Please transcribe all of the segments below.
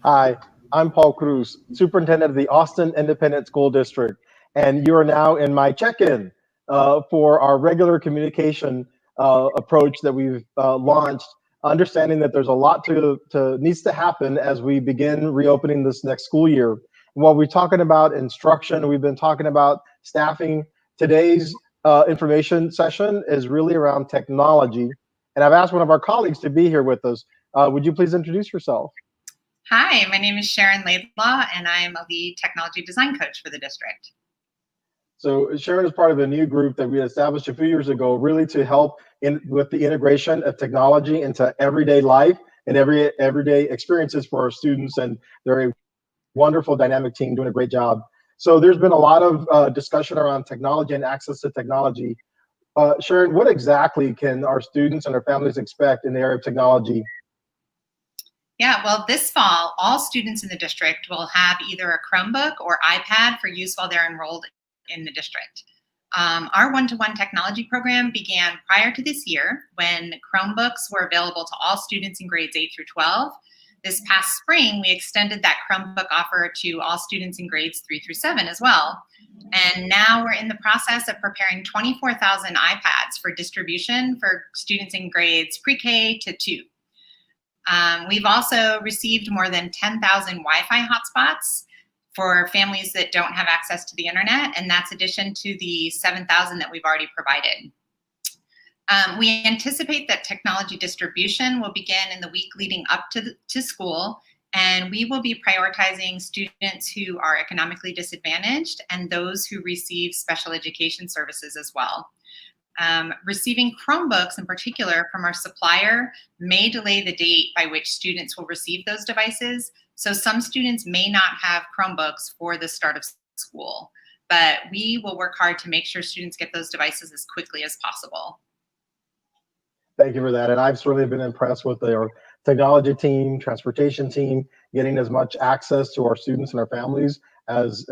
Hi, I'm Paul Cruz, Superintendent of the Austin Independent School District, and you are now in my check-in for our regular communication approach that we've launched, understanding that there's a lot to needs to happen as we begin reopening this next school year. While we're talking about instruction, we've been talking about staffing. Today's information session is really around technology, and I've asked one of our colleagues to be here with us. Would you please introduce yourself? Hi, my name is Sharon Laidlaw, and I'm a lead technology design coach for the district. So Sharon is part of a new group that we established a few years ago, really to help with the integration of technology into everyday life and everyday experiences for our students. And they're a wonderful, dynamic team doing a great job. So there's been a lot of discussion around technology and access to technology. Sharon, what exactly can our students and our families expect in the area of technology? Yeah, well, this fall, all students in the district will have either a Chromebook or iPad for use while they're enrolled in the district. Our one-to-one technology program began prior to this year when Chromebooks were available to all students in grades 8 through 12. This past spring, we extended that Chromebook offer to all students in grades 3 through 7 as well. And now we're in the process of preparing 24,000 iPads for distribution for students in grades pre-K to 2. We've also received more than 10,000 Wi-Fi hotspots for families that don't have access to the internet, and that's addition to the 7,000 that we've already provided. We anticipate that technology distribution will begin in the week leading up to school, and we will be prioritizing students who are economically disadvantaged and those who receive special education services as well. Receiving Chromebooks in particular from our supplier may delay the date by which students will receive those devices. So some students may not have Chromebooks for the start of school, but we will work hard to make sure students get those devices as quickly as possible. Thank you for that. And I've certainly been impressed with their technology team, transportation team, getting as much access to our students and our families as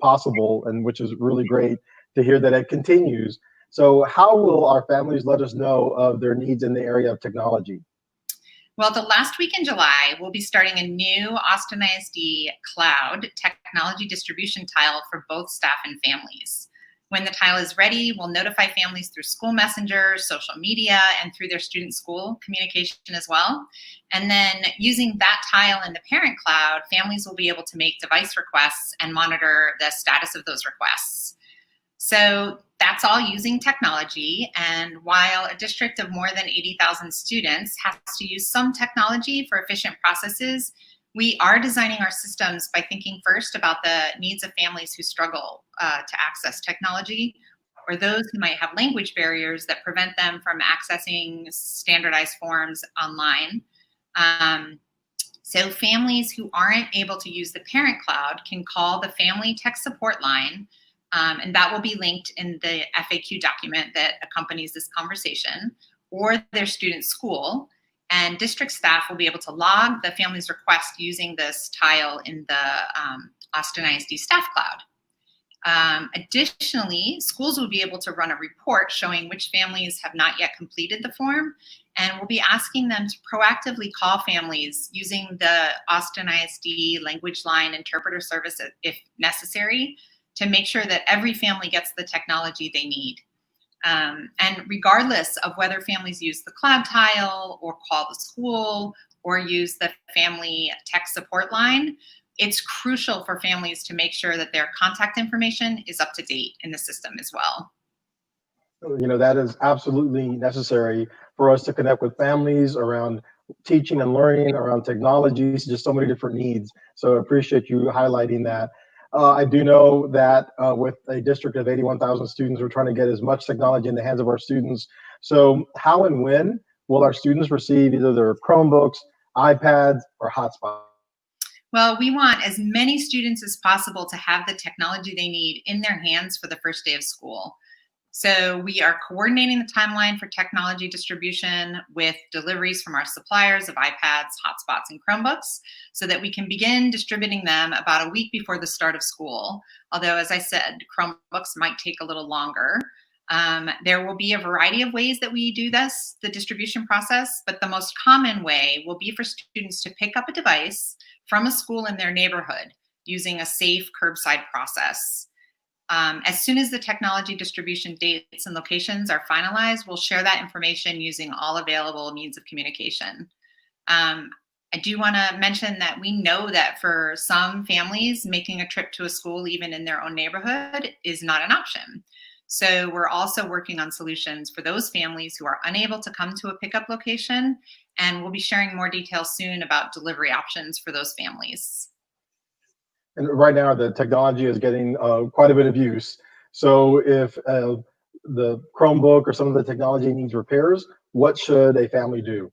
possible, and which is really great to hear that it continues. So, how will our families let us know of their needs in the area of technology? Well, the last week in July, we'll be starting a new Austin ISD cloud technology distribution tile for both staff and families. When the tile is ready, we'll notify families through school messenger, social media, and through their student school communication as well. And then using that tile in the parent cloud, families will be able to make device requests and monitor the status of those requests. So that's all using technology. And while a district of more than 80,000 students has to use some technology for efficient processes, we are designing our systems by thinking first about the needs of families who struggle to access technology, or those who might have language barriers that prevent them from accessing standardized forms online. So families who aren't able to use the parent cloud can call the Family Tech Support Line, and that will be linked in the FAQ document that accompanies this conversation, or their student school. And district staff will be able to log the family's request using this tile in the Austin ISD Staff Cloud. Additionally, schools will be able to run a report showing which families have not yet completed the form, and we'll be asking them to proactively call families using the Austin ISD language line interpreter service if necessary, to make sure that every family gets the technology they need. And regardless of whether families use the cloud tile or call the school or use the family tech support line, it's crucial for families to make sure that their contact information is up to date in the system as well. That is absolutely necessary for us to connect with families around teaching and learning, around technologies, just so many different needs. So I appreciate you highlighting that. I do know that with a district of 81,000 students, we're trying to get as much technology in the hands of our students. So how and when will our students receive either their Chromebooks, iPads, or hotspots? Well, we want as many students as possible to have the technology they need in their hands for the first day of school. So we are coordinating the timeline for technology distribution with deliveries from our suppliers of iPads, hotspots, and Chromebooks so that we can begin distributing them about a week before the start of school. Although, as I said, Chromebooks might take a little longer. There will be a variety of ways that we do this, the distribution process, but the most common way will be for students to pick up a device from a school in their neighborhood using a safe curbside process. As soon as the technology distribution dates and locations are finalized, we'll share that information using all available means of communication. I do want to mention that we know that for some families, making a trip to a school, even in their own neighborhood, is not an option. So we're also working on solutions for those families who are unable to come to a pickup location, and we'll be sharing more details soon about delivery options for those families. And right now, the technology is getting quite a bit of use. So if the Chromebook or some of the technology needs repairs, what should a family do?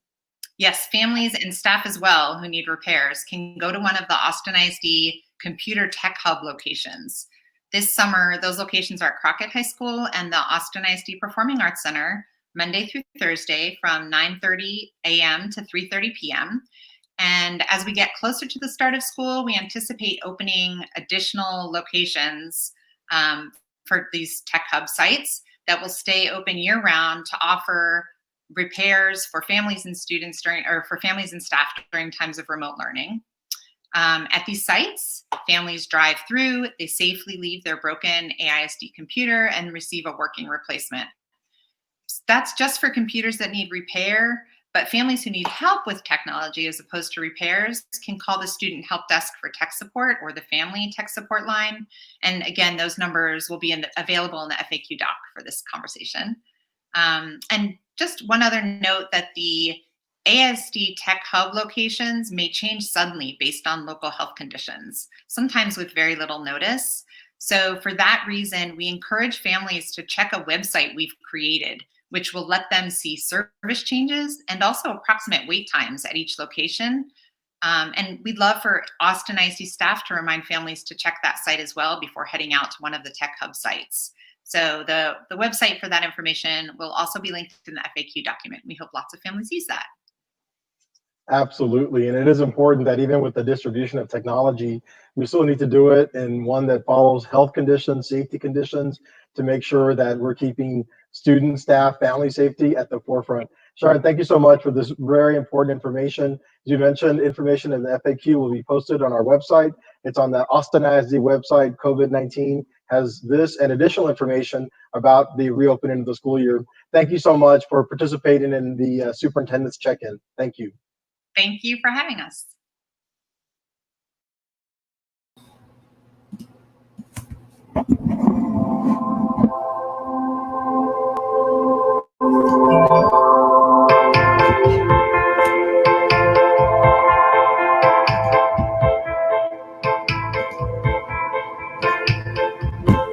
Yes, families and staff as well who need repairs can go to one of the Austin ISD Computer Tech Hub locations. This summer, those locations are at Crockett High School and the Austin ISD Performing Arts Center, Monday through Thursday from 9:30 a.m. to 3:30 p.m. And as we get closer to the start of school, we anticipate opening additional locations for these tech hub sites that will stay open year-round to offer repairs for families and students for families and staff during times of remote learning. At these sites, families drive through, they safely leave their broken AISD computer and receive a working replacement. That's just for computers that need repair, but families who need help with technology as opposed to repairs can call the student help desk for tech support or the family tech support line. And again, those numbers will be available in the FAQ doc for this conversation. And just one other note that the ASD Tech Hub locations may change suddenly based on local health conditions, sometimes with very little notice. So for that reason, we encourage families to check a website we've created, which will let them see service changes and also approximate wait times at each location. And we'd love for Austin ISD staff to remind families to check that site as well before heading out to one of the Tech Hub sites. So the website for that information will also be linked in the FAQ document. We hope lots of families use that. Absolutely. And it is important that even with the distribution of technology, we still need to do it in one that follows health conditions, safety conditions, to make sure that we're keeping student, staff, family safety at the forefront. Sharon, thank you so much for this very important information. As you mentioned, information in the FAQ will be posted on our website. It's on the Austin ISD website. COVID-19 has this and additional information about the reopening of the school year. Thank you so much for participating in the superintendent's check-in. Thank you. Thank you for having us.